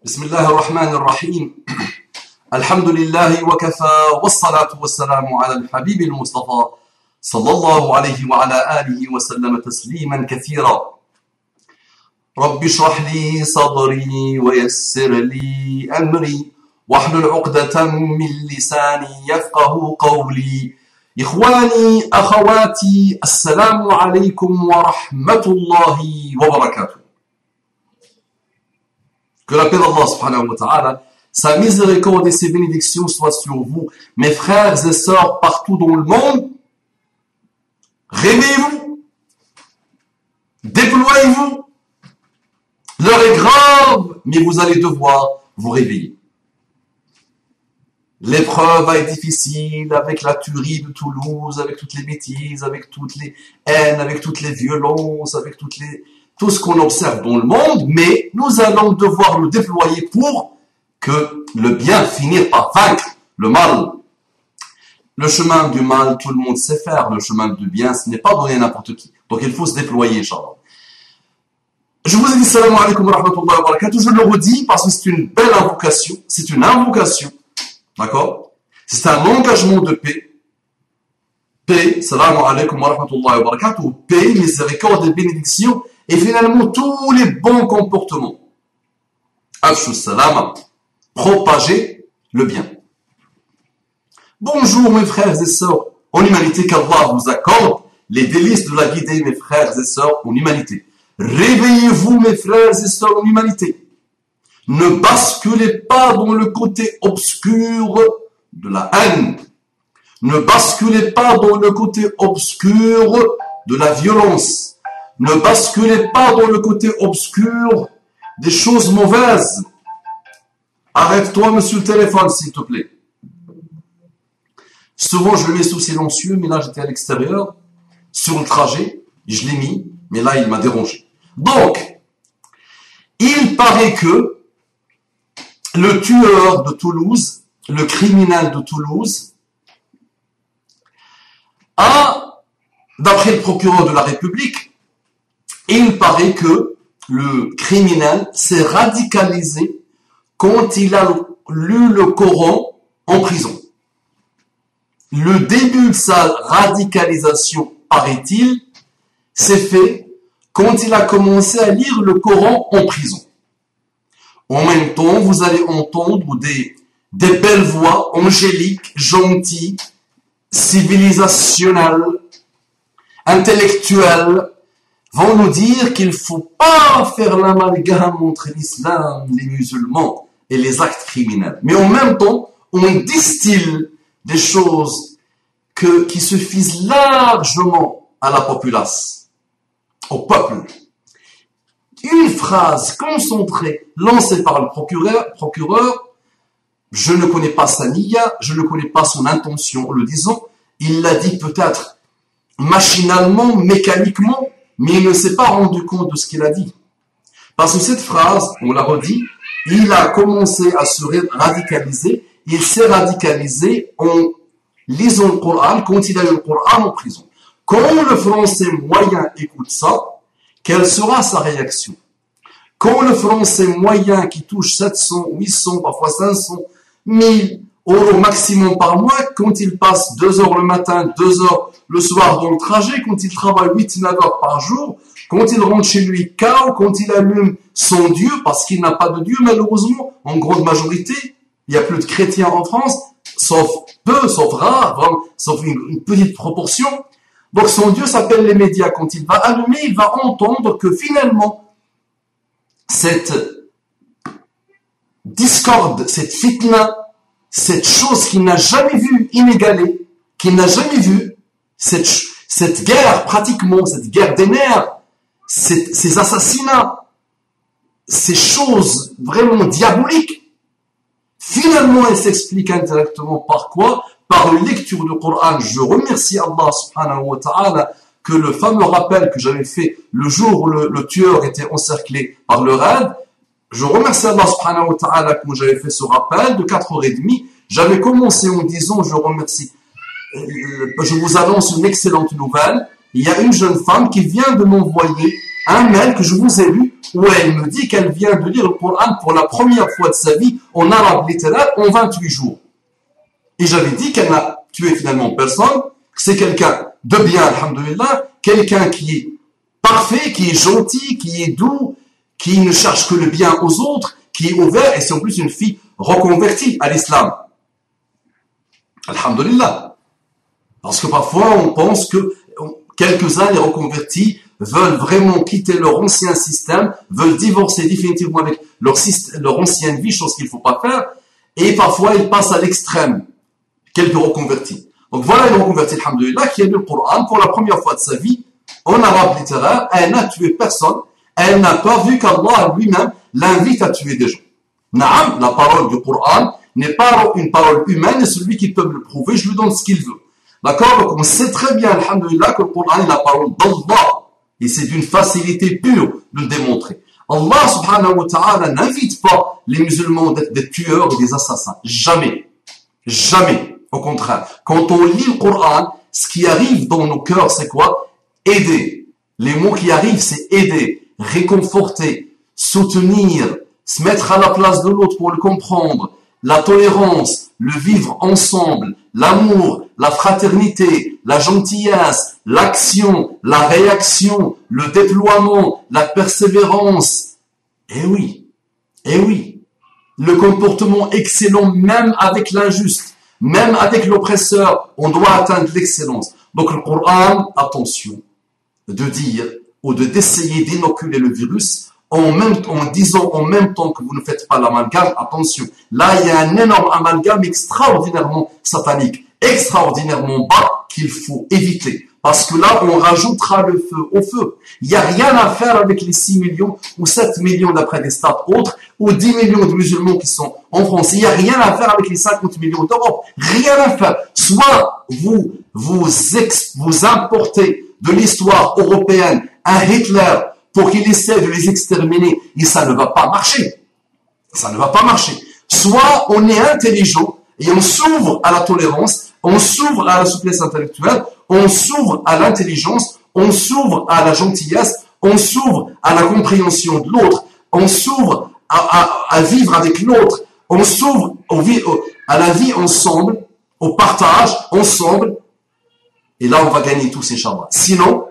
بسم الله الرحمن الرحيم الحمد لله وكفى والصلاة والسلام على الحبيب المصطفى صلى الله عليه وعلى آله وسلم تسليما كثيرا رب اشرح لي صدري ويسر لي أمري واحلل عقدة من لساني يفقه قولي إخواني أخواتي السلام عليكم ورحمة الله وبركاته. Que la paix d'Allah subhanahu wa ta'ala, sa miséricorde et ses bénédictions soient sur vous, mes frères et sœurs partout dans le monde. Réveillez-vous, déployez-vous. L'heure est grave, mais vous allez devoir vous réveiller. L'épreuve est difficile avec la tuerie de Toulouse, avec toutes les bêtises, avec toutes les haines, avec toutes les violences, avec tout ce qu'on observe dans le monde, mais nous allons devoir le déployer pour que le bien finisse par vaincre le mal. Le chemin du mal, tout le monde sait faire. Le chemin du bien, ce n'est pas donné à n'importe qui. Donc il faut se déployer, Inch'Allah. Je vous ai dit salam alaikum wa rahmatullahi wa barakatuh. Je le redis parce que c'est une belle invocation. C'est une invocation. D'accord? C'est un engagement de paix. Paix, salam alaikum wa rahmatullahi wa barakatuh. Paix, miséricorde et bénédiction. Et finalement, tous les bons comportements. Afshu salama. Propager le bien. Bonjour mes frères et sœurs en humanité, qu'Allah vous accorde les délices de la guidée, mes frères et sœurs en humanité. Réveillez-vous mes frères et sœurs en humanité. Ne basculez pas dans le côté obscur de la haine. Ne basculez pas dans le côté obscur de la violence. Ne basculez pas dans le côté obscur des choses mauvaises. Arrête-toi, monsieur le téléphone, s'il te plaît. Souvent, je le mets sous silencieux, mais là, j'étais à l'extérieur, sur le trajet, je l'ai mis, mais là, il m'a dérangé. Donc, il paraît que le tueur de Toulouse, le criminel de Toulouse, a, d'après le procureur de la République, il paraît que le criminel s'est radicalisé quand il a lu le Coran en prison. Le début de sa radicalisation, paraît-il, s'est fait quand il a commencé à lire le Coran en prison. En même temps, vous allez entendre des belles voix angéliques, gentilles, civilisationnelles, intellectuelles, vont nous dire qu'il ne faut pas faire l'amalgame entre l'islam, les musulmans et les actes criminels. Mais en même temps, on distille des choses qui suffisent largement à la populace, au peuple. Une phrase concentrée, lancée par le procureur, je ne connais pas sa niya, je ne connais pas son intention en le disant, il l'a dit peut-être machinalement, mécaniquement, mais il ne s'est pas rendu compte de ce qu'il a dit. Parce que cette phrase, on l'a redit, il a commencé à se radicaliser, il s'est radicalisé en lisant le Coran, quand il a eu le Coran en prison. Quand le français moyen écoute ça, quelle sera sa réaction? Quand le français moyen qui touche 700, 800, parfois 500, 1000 euros maximum par mois, quand il passe 2 heures le matin, 2 heures le soir dans le trajet, quand il travaille 8-9 heures par jour, quand il rentre chez lui KO, quand il allume son Dieu, parce qu'il n'a pas de Dieu malheureusement, en grande majorité, il n'y a plus de chrétiens en France, sauf peu, sauf rare, vraiment, sauf une petite proportion. Donc son Dieu s'appelle les médias. Quand il va allumer, il va entendre que finalement, cette discorde, cette fitna, cette chose qu'il n'a jamais vue inégalée, qu'il n'a jamais vue, cette guerre pratiquement, cette guerre des nerfs, ces assassinats, ces choses vraiment diaboliques, finalement elle s'explique indirectement par quoi? Par une lecture du Coran. Je remercie Allah subhanahu wa ta'ala que le fameux rappel que j'avais fait le jour où le tueur était encerclé par le raid, je remercie Allah subhanahu wa ta'ala quand j'avais fait ce rappel de 4h30, j'avais commencé en disant je remercie, je vous annonce une excellente nouvelle, il y a une jeune femme qui vient de m'envoyer un mail que je vous ai lu où elle me dit qu'elle vient de lire le Coran pour la première fois de sa vie en arabe littéraire en 28 jours. Et j'avais dit qu'elle n'a tué finalement personne, que c'est quelqu'un de bien, alhamdoulilah, quelqu'un qui est parfait, qui est gentil, qui est doux, qui ne cherche que le bien aux autres, qui est ouvert, et c'est en plus une fille reconvertie à l'islam. Alhamdulillah. Parce que parfois, on pense que quelques-uns, les reconvertis, veulent vraiment quitter leur ancien système, veulent divorcer définitivement avec leur ancienne vie, chose qu'il ne faut pas faire, et parfois, ils passent à l'extrême. Quelques reconvertis. Donc voilà une reconvertie, alhamdulillah, qui a lu le Coran pour la première fois de sa vie, en arabe littéraire, elle n'a tué personne, elle n'a pas vu qu'Allah lui-même l'invite à tuer des gens. Naam, la parole du Coran n'est pas une parole humaine, et celui qui peut me le prouver, je lui donne ce qu'il veut. D'accord? Donc on sait très bien, alhamdulillah, que le Coran est la parole d'Allah. Et c'est d'une facilité pure de le démontrer. Allah subhanahu wa ta'ala n'invite pas les musulmans d'être des tueurs et des assassins. Jamais. Jamais. Au contraire. Quand on lit le Coran, ce qui arrive dans nos cœurs, c'est quoi? Aider. Les mots qui arrivent, c'est aider, réconforter, soutenir, se mettre à la place de l'autre pour le comprendre, la tolérance, le vivre ensemble, l'amour, la fraternité, la gentillesse, l'action, la réaction, le déploiement, la persévérance. Eh oui, le comportement excellent même avec l'injuste, même avec l'oppresseur, on doit atteindre l'excellence. Donc le Coran, attention, de dire ou d'essayer d'inoculer le virus en disant en même temps que vous ne faites pas l'amalgame, attention, là il y a un énorme amalgame extraordinairement satanique, extraordinairement bas qu'il faut éviter. Parce que là, on rajoutera le feu au feu. Il n'y a rien à faire avec les 6 millions ou 7 millions d'après des stats autres, ou 10 millions de musulmans qui sont en France. Il n'y a rien à faire avec les 50 millions d'Europe. Rien à faire. Soit vous importez de l'histoire européenne un Hitler pour qu'il essaie de les exterminer, et ça ne va pas marcher. Ça ne va pas marcher. Soit on est intelligent et on s'ouvre à la tolérance, on s'ouvre à la souplesse intellectuelle, on s'ouvre à l'intelligence, on s'ouvre à la gentillesse, on s'ouvre à la compréhension de l'autre, on s'ouvre à vivre avec l'autre, on s'ouvre à la vie ensemble, au partage ensemble, et là on va gagner tous ces Shabbats. Sinon,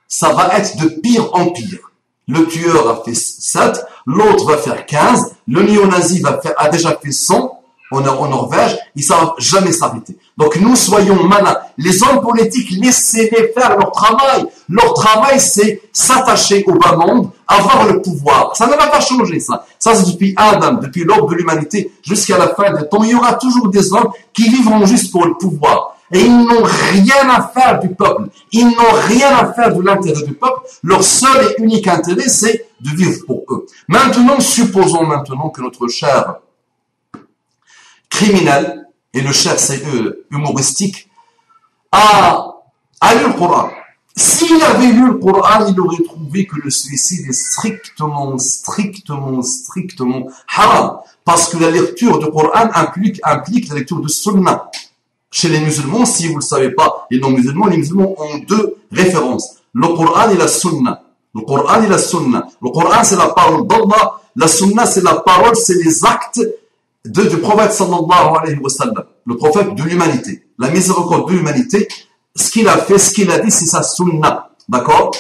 ça va être de pire en pire. Le tueur a fait 7, l'autre va faire 15, le néo-nazi a déjà fait 100 en Norvège, et ça va jamais s'arrêter. Donc nous soyons malins. Les hommes politiques, laissez-les faire leur travail. Leur travail, c'est s'attacher au bas monde, avoir le pouvoir. Ça ne va pas changer, ça. Ça, c'est depuis Adam, depuis l'aube de l'humanité, jusqu'à la fin des temps. Il y aura toujours des hommes qui vivront juste pour le pouvoir. Et ils n'ont rien à faire du peuple. Ils n'ont rien à faire de l'intérêt du peuple. Leur seul et unique intérêt, c'est de vivre pour eux. Maintenant, supposons maintenant que notre cher criminel, et le cher c'est humoristique, a lu le Coran. S'il avait lu le Coran, il aurait trouvé que le suicide est strictement haram. Parce que la lecture du Coran implique la lecture de Sunna. Chez les musulmans, si vous ne le savez pas, les non-musulmans, les musulmans ont deux références. Le Coran et la Sunna. Le Coran et la Sunna. Le Coran, c'est la parole d'Allah. La Sunna, c'est la parole, c'est les actes du prophète sallallahu alayhi wa sallam. Le prophète de l'humanité. La miséricorde de l'humanité. Ce qu'il a fait, ce qu'il a dit, c'est sa Sunna. D'accord?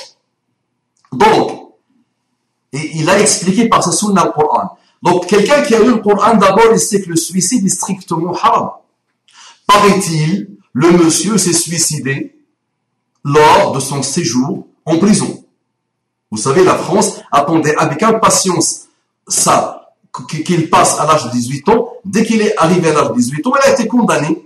Donc, et il a expliqué par sa Sunna le Coran. Donc, quelqu'un qui a lu le Coran, d'abord, il sait que le suicide est strictement haram. Paraît-il, le monsieur s'est suicidé lors de son séjour en prison. Vous savez, la France attendait avec impatience ça, qu'il passe à l'âge de 18 ans. Dès qu'il est arrivé à l'âge de 18 ans, il a été condamné.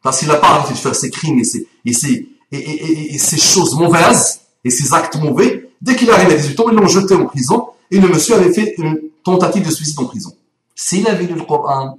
Parce qu'il n'a pas arrêté de faire ses crimes et ses choses mauvaises et ses actes mauvais. Dès qu'il est arrivé à 18 ans, ils l'ont jeté en prison et le monsieur avait fait une tentative de suicide en prison. S'il avait lu le Coran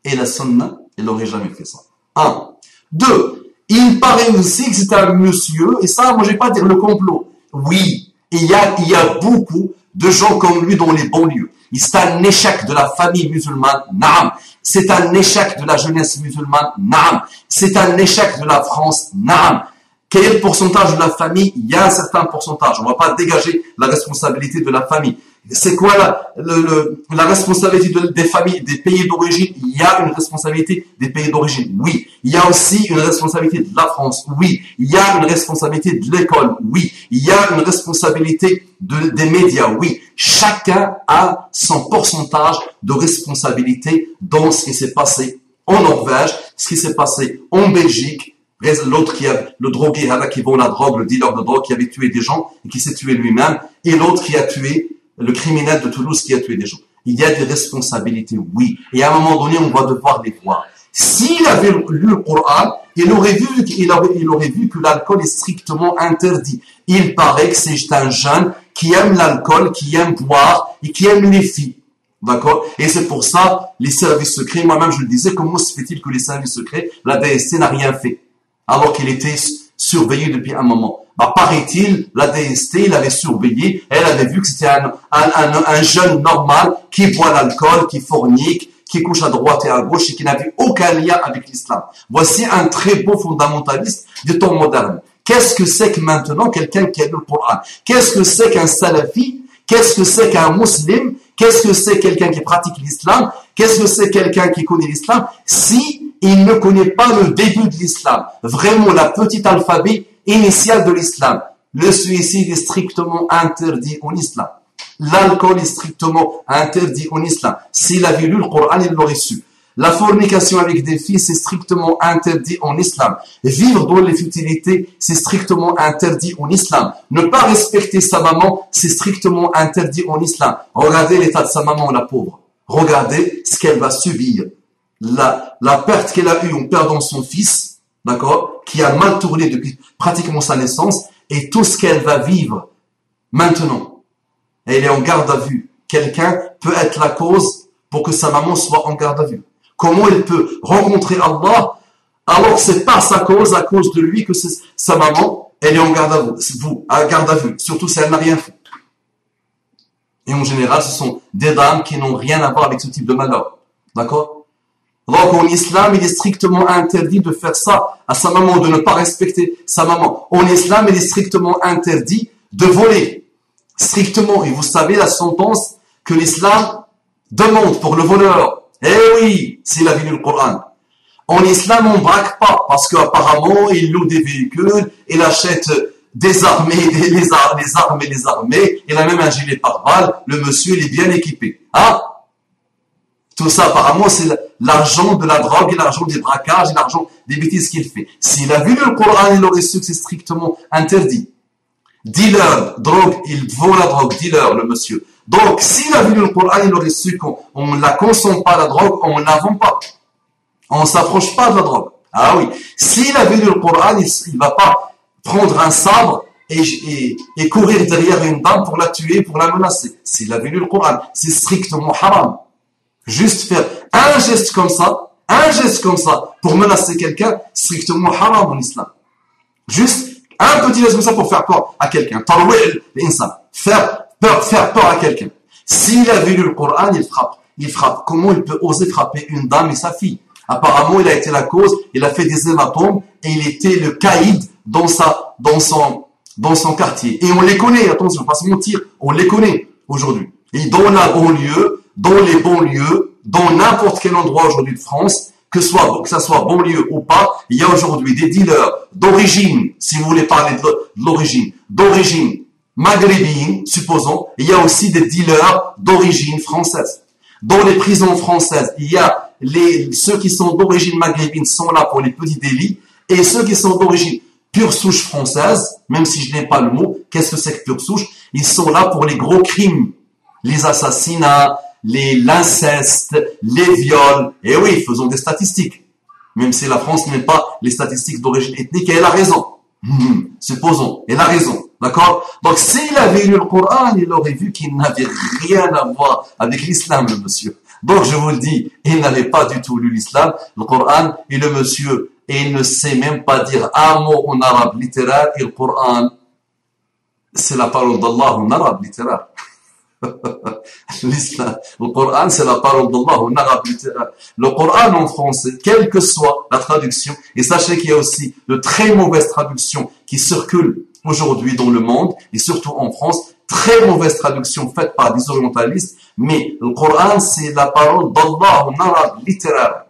et la Sunna, il n'aurait jamais fait ça. 1. 2. Il paraît aussi que c'est un monsieur, et ça, moi, je ne vais pas dire le complot. Oui, il y a beaucoup de gens comme lui dans les banlieues. C'est un échec de la famille musulmane, naam. C'est un échec de la jeunesse musulmane, naam. C'est un échec de la France, naam. Quel est le pourcentage de la famille? Il y a un certain pourcentage. On ne va pas dégager la responsabilité de la famille. C'est quoi la responsabilité des familles, des pays d'origine? Il y a une responsabilité des pays d'origine, oui. Il y a aussi une responsabilité de la France, oui. Il y a une responsabilité de l'école, oui. Il y a une responsabilité des médias, oui. Chacun a son pourcentage de responsabilité dans ce qui s'est passé en Norvège, ce qui s'est passé en Belgique. L'autre le drogué qui vend la drogue, le dealer de drogue qui avait tué des gens et qui s'est tué lui-même, et l'autre qui a tué le criminel de Toulouse qui a tué des gens. Il y a des responsabilités, oui. Et à un moment donné, on va devoir les voir. S'il avait lu le Coran, il aurait vu que l'alcool est strictement interdit. Il paraît que c'est un jeune qui aime l'alcool, qui aime boire et qui aime les filles. D'accord? Et c'est pour ça, les services secrets, moi-même je le disais, comment se fait-il que les services secrets, la DST n'a rien fait, alors qu'il était surveillé depuis un moment? Paraît-il, la DST, il avait surveillé, elle avait vu que c'était un jeune normal qui boit l'alcool, qui fornique, qui couche à droite et à gauche et qui n'avait aucun lien avec l'islam. Voici un très beau fondamentaliste du temps moderne. Qu'est-ce que c'est que maintenant quelqu'un qui a lu le Coran? Qu'est-ce que c'est qu'un salafi? Qu'est-ce que c'est qu'un musulman? Qu'est-ce que c'est quelqu'un qui pratique l'islam? Qu'est-ce que c'est quelqu'un qui connaît l'islam? Si il ne connaît pas le début de l'islam, vraiment la petite alphabet initiale de l'islam. Le suicide est strictement interdit en islam. L'alcool est strictement interdit en islam. S'il avait lu le Coran, il l'aurait su. La fornication avec des filles, c'est strictement interdit en islam. Vivre dans les futilités, c'est strictement interdit en islam. Ne pas respecter sa maman, c'est strictement interdit en islam. Regardez l'état de sa maman, la pauvre. Regardez ce qu'elle va subir. La perte qu'elle a eue en perdant son fils, d'accord, qui a mal tourné depuis pratiquement sa naissance, et tout ce qu'elle va vivre maintenant. Elle est en garde à vue. Quelqu'un peut être la cause pour que sa maman soit en garde à vue. Comment elle peut rencontrer Allah alors que c'est pas sa cause, à cause de lui que sa maman, elle est en garde à vue, surtout si elle n'a rien fait. Et en général, ce sont des dames qui n'ont rien à voir avec ce type de malheur. D'accord? Donc en islam, il est strictement interdit de faire ça à sa maman, de ne pas respecter sa maman. En islam, il est strictement interdit de voler. Strictement. Et vous savez la sentence que l'islam demande pour le voleur. Eh oui, s'il a vu le Coran. En islam, on braque pas, parce qu'apparemment, il loue des véhicules, il achète des armées, les armées, il a même un gilet pare-balles, le monsieur, il est bien équipé. Ah! Tout ça, apparemment, c'est l'argent de la drogue et l'argent des braquages et l'argent des bêtises qu'il fait. S'il a vu le Coran, il aurait su que c'est strictement interdit. Dealer, drogue, il vend la drogue, dealer, le monsieur. Donc, s'il a vu le Coran, il aurait su qu'on ne la consomme pas, la drogue, on ne la vend pas. On ne s'approche pas de la drogue. Ah oui. S'il a vu le Coran, il ne va pas prendre un sabre et courir derrière une dame pour la tuer, pour la menacer. S'il a vu le Coran, c'est strictement haram. Juste faire un geste comme ça, pour menacer quelqu'un, strictement haram en islam. Juste un petit geste comme ça pour faire peur à quelqu'un. Faire peur à quelqu'un. S'il a vu le Coran, il frappe. Comment il peut oser frapper une dame et sa fille? Apparemment, il a été la cause, il a fait des hématomes et il était le caïd dans son quartier. Et on les connaît, attention, pas se mentir, on les connaît aujourd'hui. Et dans la banlieue, dans les banlieues, dans n'importe quel endroit aujourd'hui de France, que ça soit banlieue ou pas, il y a aujourd'hui des dealers d'origine, si vous voulez parler de l'origine, d'origine maghrébine, supposons, il y a aussi des dealers d'origine française. Dans les prisons françaises, il y a ceux qui sont d'origine maghrébine sont là pour les petits délits, et ceux qui sont d'origine pure souche française, même si je n'aime pas le mot, qu'est-ce que c'est que pure souche? Ils sont là pour les gros crimes, les assassinats, l'inceste, les viols. Et oui, faisons des statistiques. Même si la France n'aime pas les statistiques d'origine ethnique, et elle a raison. Supposons, elle a raison. D'accord? Donc, s'il avait lu le Coran, il aurait vu qu'il n'avait rien à voir avec l'islam, le monsieur. Donc, je vous le dis, il n'avait pas du tout lu l'islam, le Coran, et le monsieur, et il ne sait même pas dire un mot en arabe littéraire, et le Coran, c'est la parole d'Allah en arabe littéraire. L'islam, le Coran, c'est la parole d'Allah en arabe littéral. Le Coran en français, quelle que soit la traduction, et sachez qu'il y a aussi de très mauvaises traductions qui circulent aujourd'hui dans le monde, et surtout en France, très mauvaises traductions faites par des orientalistes, mais le Coran, c'est la parole d'Allah en arabe littéral.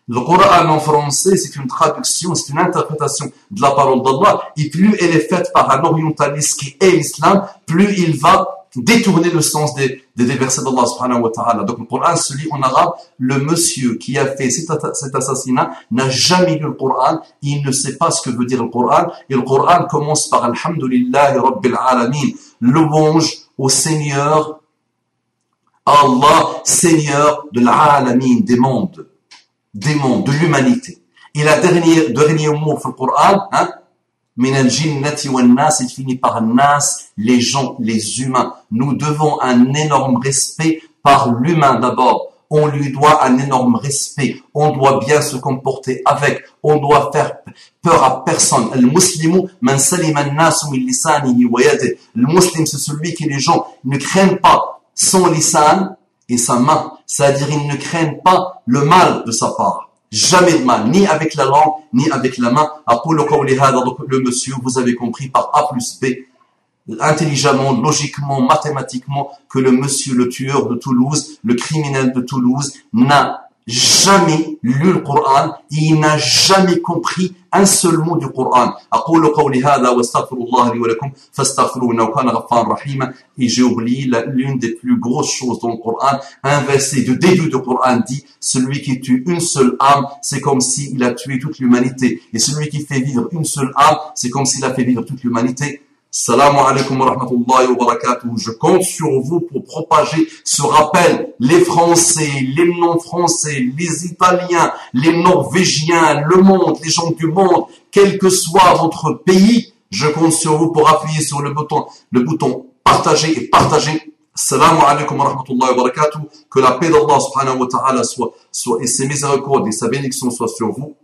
Le Coran en français, c'est une traduction, c'est une interprétation de la parole d'Allah, et plus elle est faite par un orientaliste qui est l'islam, plus il va détourner le sens des versets d'Allah subhanahu wa ta'ala. Donc le Coran se lit en arabe. Le monsieur qui a fait cet assassinat n'a jamais lu le Coran, il ne sait pas ce que veut dire le Coran, et le Coran commence par Alhamdulillahi Rabbil Alamin, louange au Seigneur, Allah, Seigneur de l'Alamin, des mondes, de l'humanité. Et la dernier mot pour le Coran, Min al-jinnati wan-nas, il finit par nas, les gens, les humains. Nous devons un énorme respect par l'humain d'abord. On lui doit un énorme respect. On doit bien se comporter avec. On doit faire peur à personne. Le muslimu man salima an-nas min lisanihi wa yadihi. Le muslim, c'est celui que les gens ne craignent pas son lisan et sa main. C'est-à-dire, ils ne craignent pas le mal de sa part. Jamais de mal, ni avec la langue, ni avec la main. Donc le monsieur, vous avez compris par A plus B, intelligemment, logiquement, mathématiquement, que le monsieur, le tueur de Toulouse, le criminel de Toulouse, n'a jamais lu le Coran, il n'a jamais compris un seul mot du Coran. Et j'ai oublié l'une des plus grosses choses dans le Coran. Un verset du début du Coran dit: celui qui tue une seule âme, c'est comme s'il a tué toute l'humanité. Et celui qui fait vivre une seule âme, c'est comme s'il a fait vivre toute l'humanité. Salam alaikum wa rahmatullahi wa barakatuh. Je compte sur vous pour propager ce rappel. Les Français, les non-Français, les Italiens, les Norvégiens, le monde, les gens du monde, quel que soit votre pays, je compte sur vous pour appuyer sur le bouton partager et partager. Salam alaikum wa rahmatullahi wa barakatuh. Que la paix d'Allah subhanahu wa ta'ala soit et ses miséricordes et sa bénédiction soient sur vous.